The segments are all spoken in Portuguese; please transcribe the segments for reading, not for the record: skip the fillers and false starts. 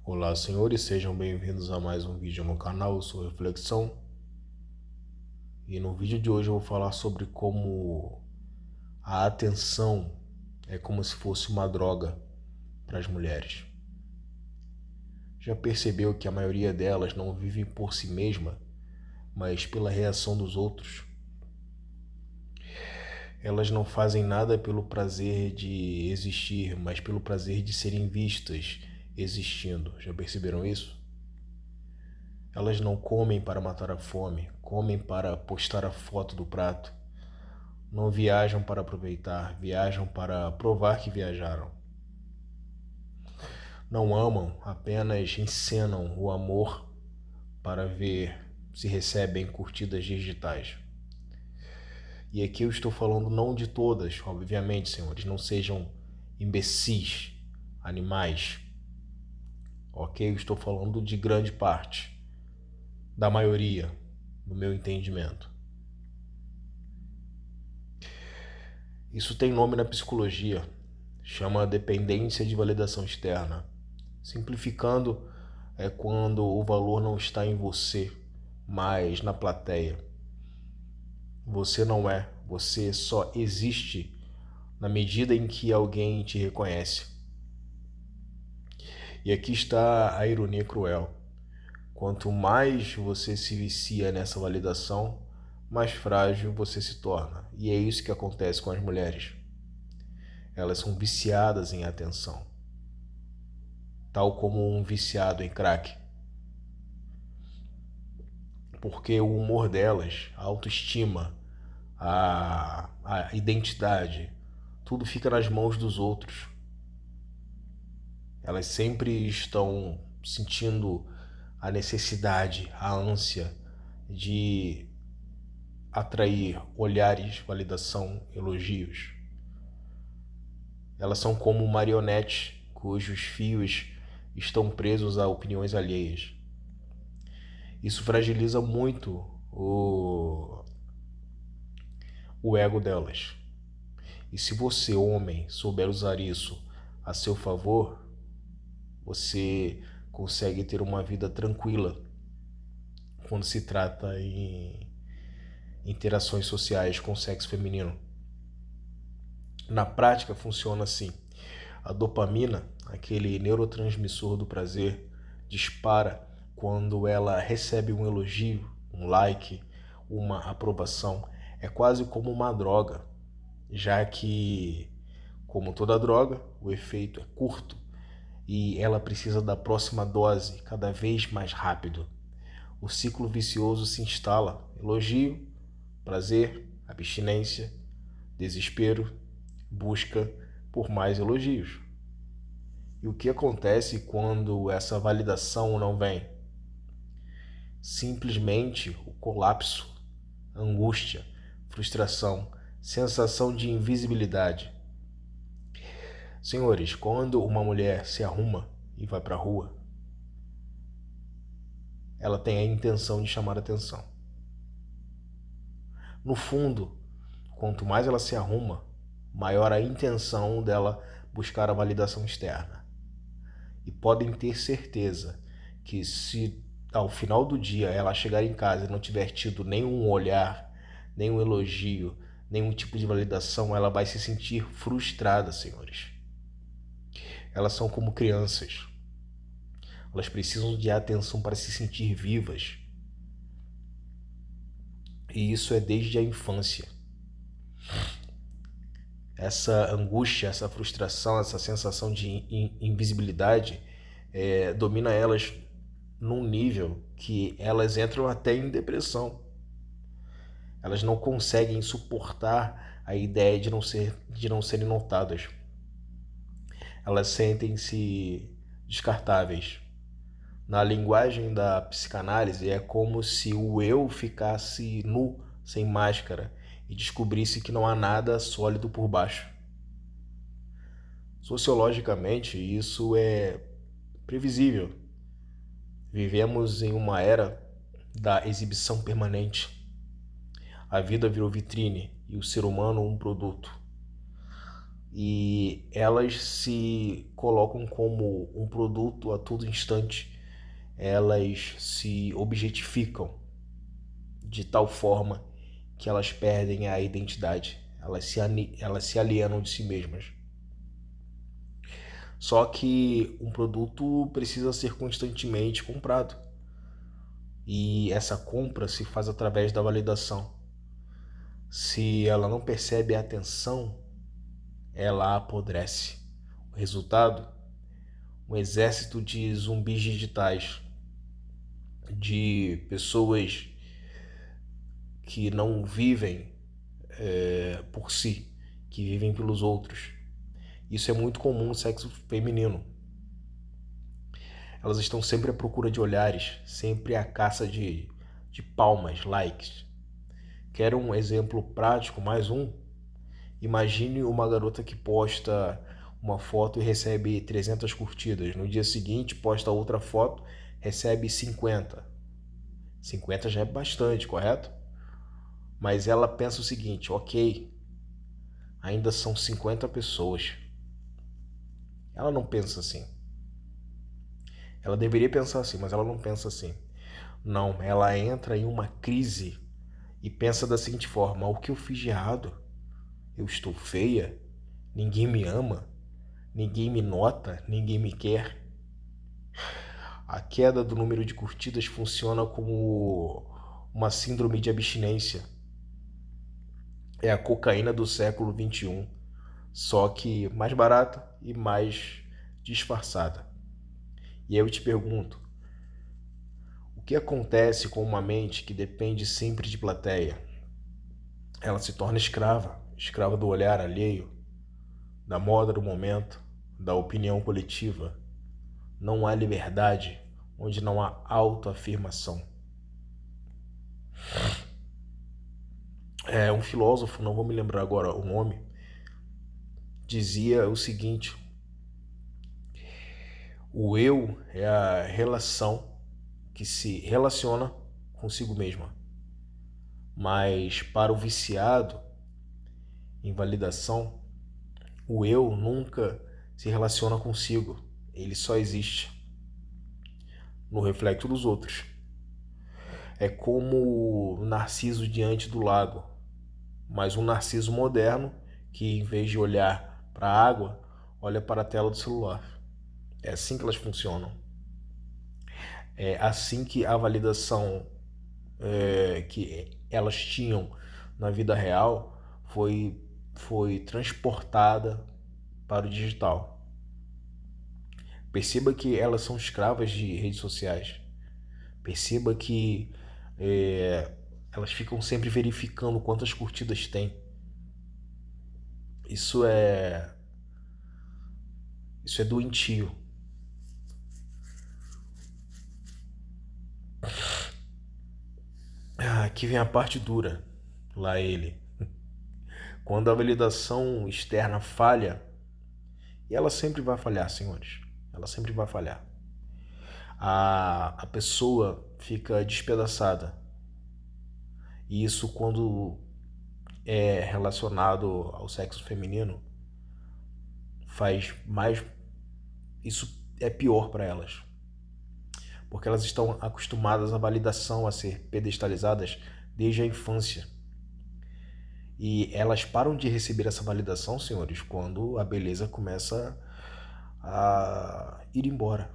Olá, senhores, sejam bem-vindos a mais um vídeo no canal. Eu sou Reflexão e no vídeo de hoje eu vou falar sobre como a atenção é como se fosse uma droga para as mulheres. Já percebeu que a maioria delas não vive por si mesma, mas pela reação dos outros? Elas não fazem nada pelo prazer de existir, mas pelo prazer de serem vistas existindo. Já perceberam isso? Elas não comem para matar a fome, comem para postar a foto do prato. Não viajam para aproveitar, viajam para provar que viajaram. Não amam, apenas encenam o amor para ver se recebem curtidas digitais. E aqui eu estou falando não de todas, obviamente, senhores, não sejam imbecis, animais. Ok? Eu estou falando de grande parte, da maioria, no meu entendimento. Isso tem nome na psicologia, chama dependência de validação externa. Simplificando, é quando o valor não está em você, mas na plateia. Você não é, você só existe na medida em que alguém te reconhece. E aqui está a ironia cruel. Quanto mais você se vicia nessa validação, mais frágil você se torna. E é isso que acontece com as mulheres. Elas são viciadas em atenção, tal como um viciado em crack. Porque o humor delas, a autoestima, a identidade, tudo fica nas mãos dos outros. Elas sempre estão sentindo a necessidade, a ânsia de atrair olhares, validação, elogios. Elas são como marionetes cujos fios estão presos a opiniões alheias. Isso fragiliza muito o ego delas. E se você, homem, souber usar isso a seu favor, você consegue ter uma vida tranquila quando se trata em interações sociais com o sexo feminino. Na prática funciona assim. A dopamina, aquele neurotransmissor do prazer, dispara quando ela recebe um elogio, um like, uma aprovação. É quase como uma droga, já que, como toda droga, o efeito é curto e ela precisa da próxima dose cada vez mais rápido. O ciclo vicioso se instala: elogio, prazer, abstinência, desespero, busca por mais elogios. E o que acontece quando essa validação não vem? Simplesmente o colapso, angústia, frustração, sensação de invisibilidade. Senhores, quando uma mulher se arruma e vai para a rua, ela tem a intenção de chamar atenção. No fundo, quanto mais ela se arruma, maior a intenção dela buscar a validação externa. E podem ter certeza que se ao final do dia ela chegar em casa e não tiver tido nenhum olhar, nenhum elogio, nenhum tipo de validação, ela vai se sentir frustrada, senhores. Elas são como crianças. Elas precisam de atenção para se sentir vivas. E isso é desde a infância. Essa angústia, essa frustração, essa sensação de invisibilidade domina elas num nível que elas entram até em depressão. Elas não conseguem suportar a ideia de não serem notadas. Elas sentem-se descartáveis. Na linguagem da psicanálise, é como se o eu ficasse nu, sem máscara, e descobrisse que não há nada sólido por baixo. Sociologicamente, isso é previsível. Vivemos em uma era da exibição permanente. A vida virou vitrine e o ser humano um produto. e elas se colocam como um produto a todo instante. Elas se objetificam de tal forma que elas perdem a identidade, elas se alienam de si mesmas. Só que um produto precisa ser constantemente comprado, e essa compra se faz através da validação. Se ela não percebe a atenção, ela apodrece. O resultado? Um exército de zumbis digitais, de pessoas que não vivem por si, que vivem pelos outros. Isso é muito comum no sexo feminino. Elas estão sempre à procura de olhares, sempre à caça de palmas, likes. Quer um exemplo prático, mais um? Imagine uma garota que posta uma foto e recebe 300 curtidas. No dia seguinte, posta outra foto, recebe 50. 50 já é bastante, correto? Mas ela pensa o seguinte: ok, ainda são 50 pessoas. Ela não pensa assim. Ela deveria pensar assim, mas ela não pensa assim. Não, ela entra em uma crise e pensa da seguinte forma: o que eu fiz de errado? Eu estou feia? Ninguém me ama? Ninguém me nota? Ninguém me quer? A queda do número de curtidas funciona como uma síndrome de abstinência. É a cocaína do século XXI, só que mais barata e mais disfarçada. E aí eu te pergunto, o que acontece com uma mente que depende sempre de plateia? Ela se torna escrava, escrava do olhar alheio, da moda do momento, da opinião coletiva. Não há liberdade onde não há autoafirmação. Um filósofo, não vou me lembrar agora o nome, dizia o seguinte: o eu é a relação que se relaciona consigo mesma. Mas para o viciado em validação, o eu nunca se relaciona consigo. Ele só existe no reflexo dos outros. É como o Narciso diante do lago, mas um Narciso moderno que, em vez de olhar para a água, olha para a tela do celular. É assim que elas funcionam. É assim que a validação que elas tinham na vida real foi transportada para o digital. Perceba que elas são escravas de redes sociais. Perceba que elas ficam sempre verificando quantas curtidas tem. Isso é doentio. Aqui vem a parte dura. Lá ele. Quando a validação externa falha, e ela sempre vai falhar, senhores. Ela sempre vai falhar. A pessoa fica despedaçada. E isso, quando é relacionado ao sexo feminino, faz mais. Isso é pior para elas. Porque elas estão acostumadas à validação, a ser pedestalizadas desde a infância. E elas param de receber essa validação, senhores, quando a beleza começa a ir embora.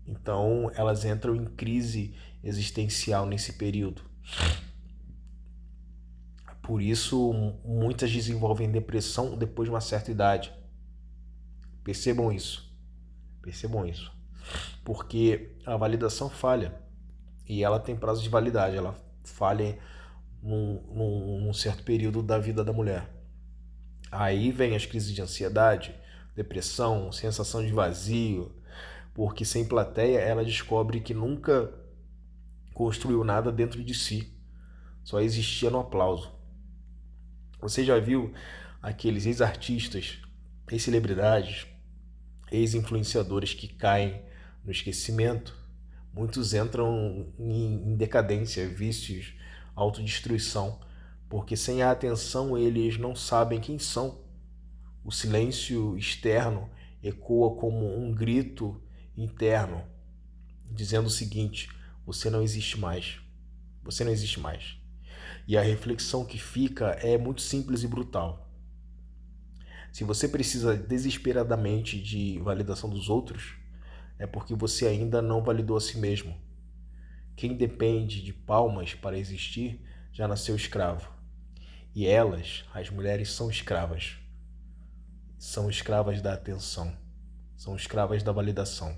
Então elas entram em crise existencial nesse período. Por isso muitas desenvolvem depressão depois de uma certa idade. Percebam isso. Porque a validação falha. E ela tem prazo de validade. Ela falha num certo período da vida da mulher. Aí vem as crises de ansiedade, depressão, sensação de vazio, porque sem plateia ela descobre que nunca construiu nada dentro de si, só existia no aplauso. Você já viu aqueles ex-artistas, ex-celebridades, ex-influenciadores que caem no esquecimento? Muitos entram em decadência, vícios, autodestruição, porque sem a atenção eles não sabem quem são. O silêncio externo ecoa como um grito interno, dizendo o seguinte: você não existe mais. Você não existe mais. E a reflexão que fica é muito simples e brutal. Se você precisa desesperadamente de validação dos outros, é porque você ainda não validou a si mesmo. Quem depende de palmas para existir já nasceu escravo. E elas, as mulheres, são escravas. São escravas da atenção. São escravas da validação.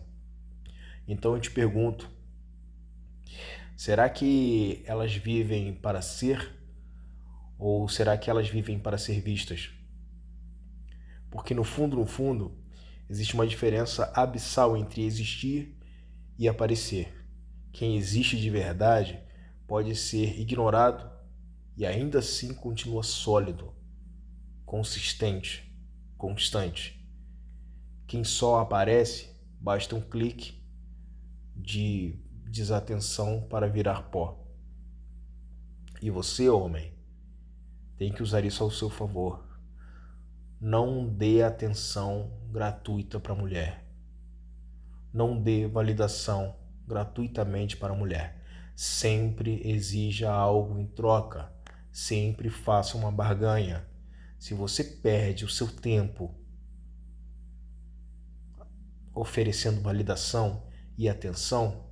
Então eu te pergunto, será que elas vivem para ser ou será que elas vivem para ser vistas? Porque no fundo, existe uma diferença abissal entre existir e aparecer. Quem existe de verdade pode ser ignorado e ainda assim continua sólido, consistente, constante. Quem só aparece, basta um clique de desatenção para virar pó. E você, homem, tem que usar isso ao seu favor. Não dê atenção gratuita para a mulher. Não dê validação gratuitamente para a mulher. Sempre exija algo em troca. Sempre faça uma barganha. Se você perde o seu tempo oferecendo validação e atenção,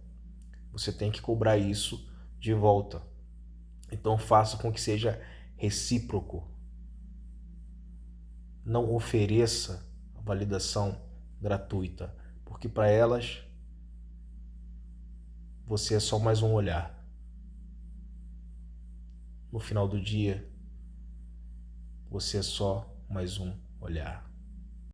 você tem que cobrar isso de volta. Então faça com que seja recíproco. Não ofereça a validação gratuita, porque para elas você é só mais um olhar. No final do dia, você é só mais um olhar.